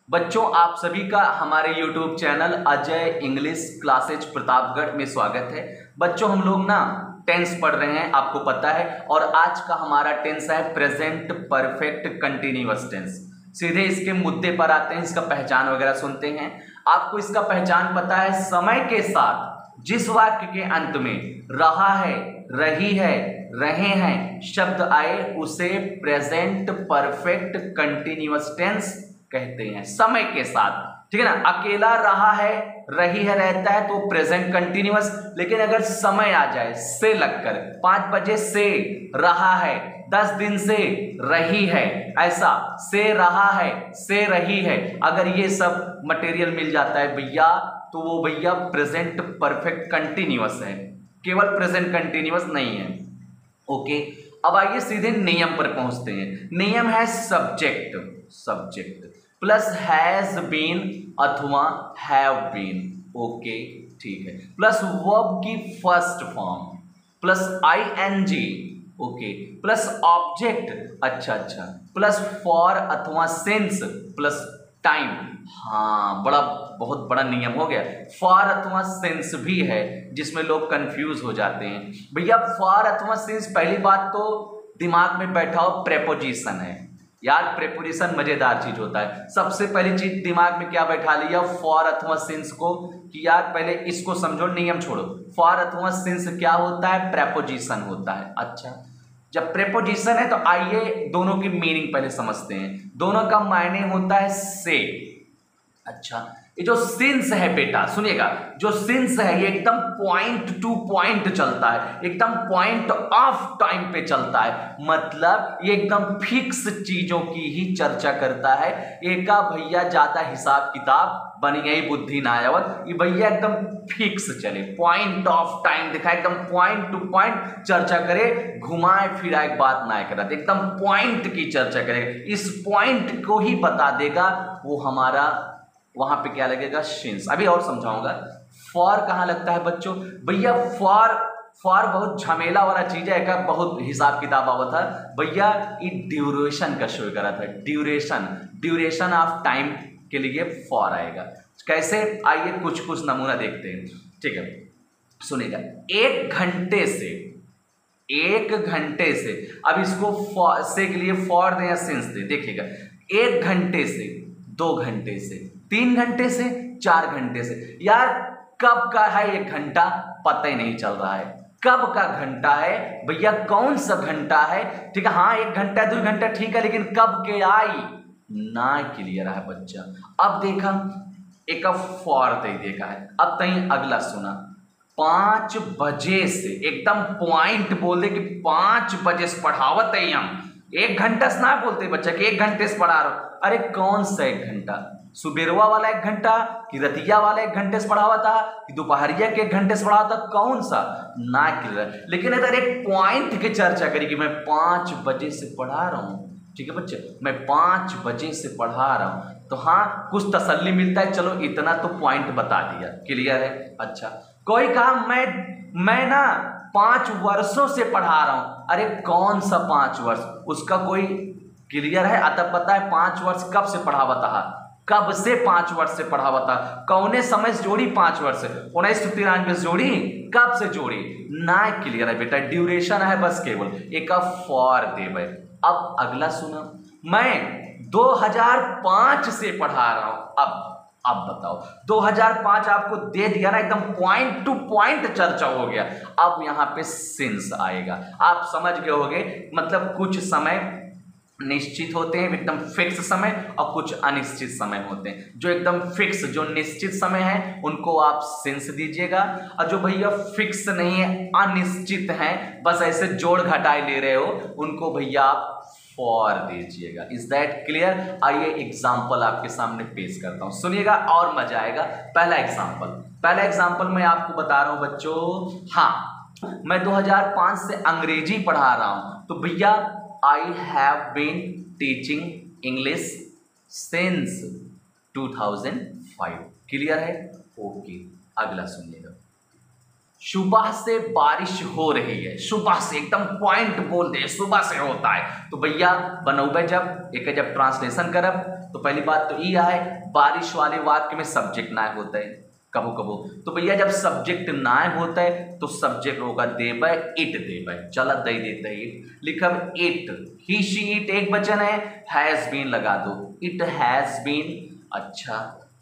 बच्चों, आप सभी का हमारे YouTube channel Ajay English classes Pratapgarh में स्वागत है। बच्चों, हम लोग ना टेंस पढ़ रहे हैं, आपको पता है, और आज का हमारा टेंस है प्रेजेंट परफेक्ट कंटिन्यूअस टेंस। सीधे इसके मुद्दे पर आते हैं, इसका पहचान वगैरह सुनते हैं। आपको इसका पहचान पता है, समय के साथ जिस वाक्य के अंत में रहा है, रही है, रहे हैं शब्द आए उसे प्रेजेंट परफेक्ट कंटिन्यूअस टेंस कहते हैं। समय के साथ, ठीक है ना। अकेला रहा है, रही है, रहता है तो प्रेजेंट कंटिन्यूअस। लेकिन अगर समय आ जाए से लगकर, 5 बजे से रहा है, 10 दिन से रही है, ऐसा से रहा है, से रही है, अगर ये सब मटेरियल मिल जाता है भैया, तो वो भैया प्रेजेंट परफेक्ट कंटिन्यूअस है, केवल प्रेजेंट कंटिन्यूअस नहीं है। ओके, अब आइए सीधे नियम पर पहुंचते हैं। नियम है subject, subject plus has been अथवा हैव बीन। ओके, ठीक है, प्लस वर्ब की first form plus ING. Okay, plus object, अच्छा, प्लस फॉर अथवा सिंस प्लस टाइम। हाँ, बहुत बड़ा नियम हो गया। फॉर अथवा सिंस भी है, जिसमें लोग कंफ्यूज हो जाते हैं। भैया फॉर अथवा सिंस, पहली बात तो दिमाग में बैठा हो, प्रेपोजिशन है यार। प्रेपोजिशन मजेदार चीज होता है। सबसे पहली चीज दिमाग में क्या बैठा लिया, फॉर अथवा सिंस को, कि यार पहले इसको समझो, नियम छोड़ो। फॉर अथवा सिंस क्या होता है, प्रेपोजिशन होता है। अच्छा, जब प्रेपोजिशन है तो आइए दोनों की मीनिंग पहले समझते हैं। दोनों का मायने होता है से। अच्छा, ये जो सिंस है बेटा, सुनिएगा, जो सिंस है ये एकदम पॉइंट टू पॉइंट चलता है, एकदम पॉइंट ऑफ टाइम पे चलता है। मतलब ये एकदम फिक्स चीजों की ही चर्चा करता है। एका भैया ज्यादा हिसाब किताब बनी गई बुद्धि नायावत, ये भैया एकदम फिक्स चले, पॉइंट ऑफ टाइम दिखाए, एकदम पॉइंट टू पॉइंट चर्चा करे, घुमाए फिराए बात ना करे, एकदम पॉइंट की चर्चा करेगा। इस पॉइंट को ही बता देगा वो हमारा, वहां पे क्या लगेगा, सिंस। अभी और समझाऊंगा। फॉर कहां लगता है बच्चों, भैया फॉर बहुत झमेला वाला चीज है, बहुत हिसाब किताब आवा था भैया। ये ड्यूरेशन का शो करा था, ड्यूरेशन ऑफ टाइम के लिए फॉर आएगा। कैसे, आइए कुछ नमूना देखते हैं, ठीक है। सुनिएगा, 1 घंटे से, 1 घंटे से, अब इसको से के लिए फॉर दे या सिंस दे, देखिएगा। 1 घंटे से, 2 घंटे से, 3 घंटे से, 4 घंटे से। यार कब का है 1 घंटा, पता ही नहीं चल रहा है। कब का घंटा है भैया, कौन सा घंटा है, ठीक है। हाँ, 1 घंटा 2 घंटा ठीक है, लेकिन कब के आई ना क्लियर है बच्चा। अब देखा, एक फॉर दे देखा है। अब तई अगला सुना, 5 बजे से, एकदम पॉइंट बोल दे कि 5 बजे से पढ़ावत है हम। 1 घंटा से ना बोलते बच्चा कि 1 घंटे से पढ़ा रहा। अरे कौन सा 1 घंटा, सुबेरवा वाला 1 घंटा, कि रतिया वाला 1 घंटे से पढ़ावा था, कि दोपहरिया के 1 घंटे से पढ़ावा था, कौन सा ना क्लियर। लेकिन अगर एक पॉइंट की चर्चा करी कि मैं 5 बजे से पढ़ा रहा हूँ, ठीक है बच्चे, मैं 5 बजे से पढ़ा रहा हूँ, तो हाँ कुछ तसल्ली मिलता है, चलो इतना तो पॉइंट बता दिया, क्लियर है। अच्छा, कोई कहा मैं ना 5 वर्षों से पढ़ा रहा हूँ। अरे कौन सा 5 वर्ष, उसका कोई क्लियर है, अतः पता है 5 वर्ष कब से पढ़ावा था, कब से 5 वर्ष से पढ़ावा था, कौने समय से जोड़ी 5 वर्ष से, 1993 से जोड़ी, कब से जोड़ी ना क्लियर है बेटा। ड्यूरेशन है बस, केवल एक फॉर देवे। अब अगला सुना, मैं 2005 से पढ़ा रहा हूं। अब बताओ, 2005 आपको दे दिया ना, एकदम पॉइंट टू पॉइंट चर्चा हो गया। अब यहां पे सिंस आएगा, आप समझ गए होंगे। मतलब कुछ समय निश्चित होते हैं, एकदम फिक्स समय, और कुछ अनिश्चित समय होते हैं। जो एकदम फिक्स, जो निश्चित समय है, उनको आप सिंस दीजिएगा, और जो भैया फिक्स नहीं है, अनिश्चित है, बस ऐसे जोड़ घटाए ले रहे हो, उनको भैया आप फॉर दीजिएगा। Is that clear. आइए एग्जाम्पल आपके सामने पेश करता हूं, सुनिएगा और मजा आएगा। पहला एग्जाम्पल मैं आपको बता रहा हूं बच्चों। हाँ, मैं 2005 से अंग्रेजी पढ़ा रहा हूं, तो भैया I have been teaching English since 2005। Clear है। ओके, अगला सुनिएगा, सुबह से बारिश हो रही है। सुबह से, एकदम पॉइंट बोल दे, सुबह से होता है, तो भैया बनौबे जब एक, जब ट्रांसलेशन करब तो पहली बात तो यह है, बारिश वाले वाक्य में सब्जेक्ट नायब होता है कबो कबो। तो भैया जब सब्जेक्ट नायब होता है तो सब्जेक्ट होगा देवय, इट देवय। चला दई देता है इट, लिखब इट, ही शी इट एक वचन है, हैज बीन लगा दो, इट हैज बीन। अच्छा,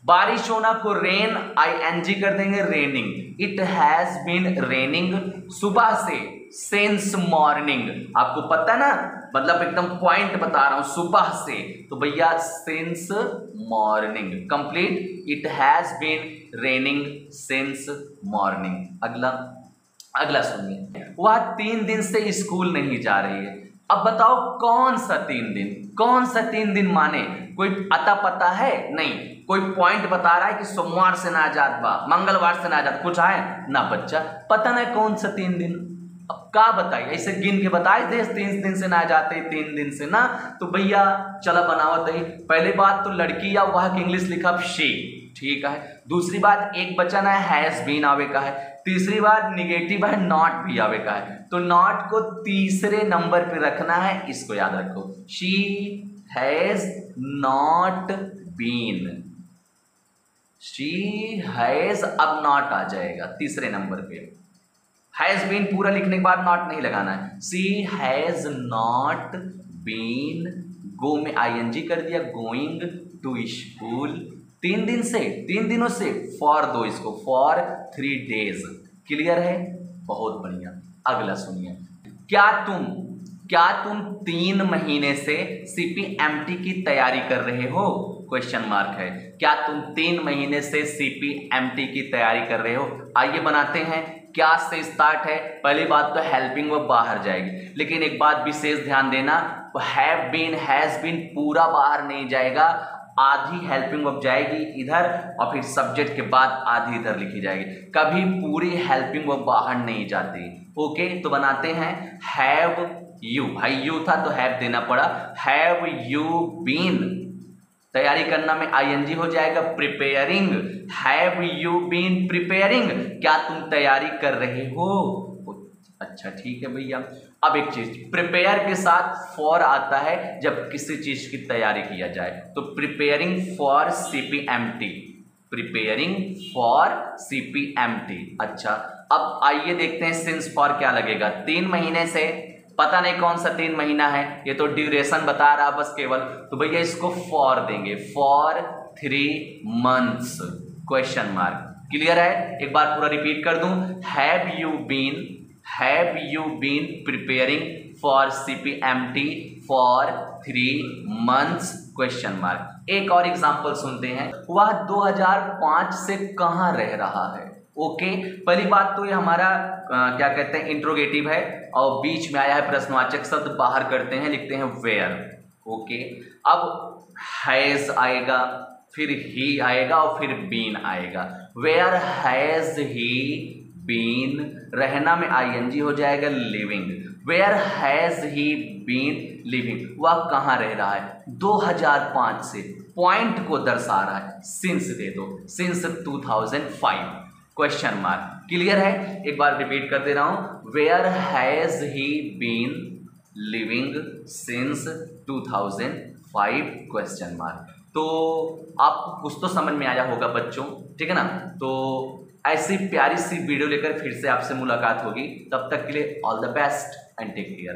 बारिश होना को रेन ING कर देंगे, raining, it has been raining सुबह से, सिंस मॉर्निंग। आपको पता है ना, मतलब एकदम पॉइंट बता रहा हूं, सुबह से, तो भैया since morning complete, it has been raining since morning. अगला सुनिए, वह 3 दिन से स्कूल नहीं जा रही है। अब बताओ कौन सा 3 दिन, कौन सा 3 दिन माने, कोई अता पता है? नहीं, कोई पॉइंट बता रहा है कि सोमवार से ना आजाद बा, मंगलवार से ना आजाद, कुछ आए ना बच्चा, पता नहीं कौन सा 3 दिन। अब क्या बताइए, ऐसे गिन के बताए दे 3 दिन से ना जाते, 3 दिन से ना, तो भैया चला बनावत है। पहले बात तो लड़की या वह की इंग्लिश लिखा शी, ठीक है। दूसरी बात एक वचन है, हैज बीन आवे का है। तीसरी बात निगेटिव है, नॉट भी आवे का है, तो नॉट को तीसरे नंबर पे रखना है, इसको याद रखो, she has not been, she has, अब नॉट आ जाएगा तीसरे नंबर पे। हैज बीन पूरा लिखने के बाद नॉट नहीं लगाना है, शी हैज नॉट बीन, गो में ING कर दिया, गोइंग टू स्कूल, 3 दिन से, 3 दिनों से, फॉर दो इसको, फॉर 3 डेज। क्लियर है, बहुत बढ़िया। अगला सुनिए, क्या तुम 3 महीने से CPMT की तैयारी कर रहे हो? क्वेश्चन मार्क है। क्या तुम 3 महीने से CPMT की तैयारी कर रहे हो? आइए बनाते हैं। क्या से स्टार्ट है? पहली बात तो हेल्पिंग वर्ब बाहर जाएगी, लेकिन एक बात विशेष ध्यान देना, हैव बीन, हैज बीन पूरा बाहर नहीं जाएगा, आधी हेल्पिंग वर्ब जाएगी इधर और फिर सब्जेक्ट के बाद आधी इधर लिखी जाएगी, कभी पूरी हेल्पिंग वर्ब बाहर नहीं जाती। ओके, तो बनाते हैं हैव यू, भाई यू था तो हैव देना पड़ा, हैव यू बीन, तैयारी करना में ING हो जाएगा, preparing, have you been preparing, क्या तुम तैयारी कर रहे हो? अच्छा ठीक है भैया। अब एक चीज, प्रिपेयर के साथ फॉर आता है जब किसी चीज की तैयारी किया जाए, तो preparing for CPMT, preparing for CPMT। अच्छा, अब आइए देखते हैं सिंस फॉर क्या लगेगा। 3 महीने से, पता नहीं कौन सा 3 महीना है, ये तो ड्यूरेशन बता रहा बस केवल, तो भैया इसको फॉर देंगे, for 3 months, question mark. Clear है, एक बार पूरा रिपीट कर दूं, have you been preparing for CPMT for 3 months, question mark. एक और एग्जांपल सुनते हैं, वह 2005 से कहां रह रहा है? ओके, पहली बात तो ये हमारा क्या कहते हैं, इंट्रोगेटिव है और बीच में आया है प्रश्नवाचक शब्द, बाहर करते हैं, लिखते हैं वेयर। ओके, अब हैज आएगा, फिर ही आएगा और फिर बीन आएगा, वेयर हैज ही बीन, रहना में ING हो जाएगा, living, where has he been living, वह कहाँ रह रहा है? 2005 से, पॉइंट को दर्शा रहा है, सिंस दे दो, सिंस 2005, क्वेश्चन मार्क। क्लियर है, एक बार रिपीट कर दे रहा हूं, where has he been living since 2005, question mark. तो आपको कुछ तो समझ में आया होगा बच्चों, ठीक है ना? तो ऐसी प्यारी सी वीडियो लेकर फिर से आपसे मुलाकात होगी, तब तक के लिए all the best and take care.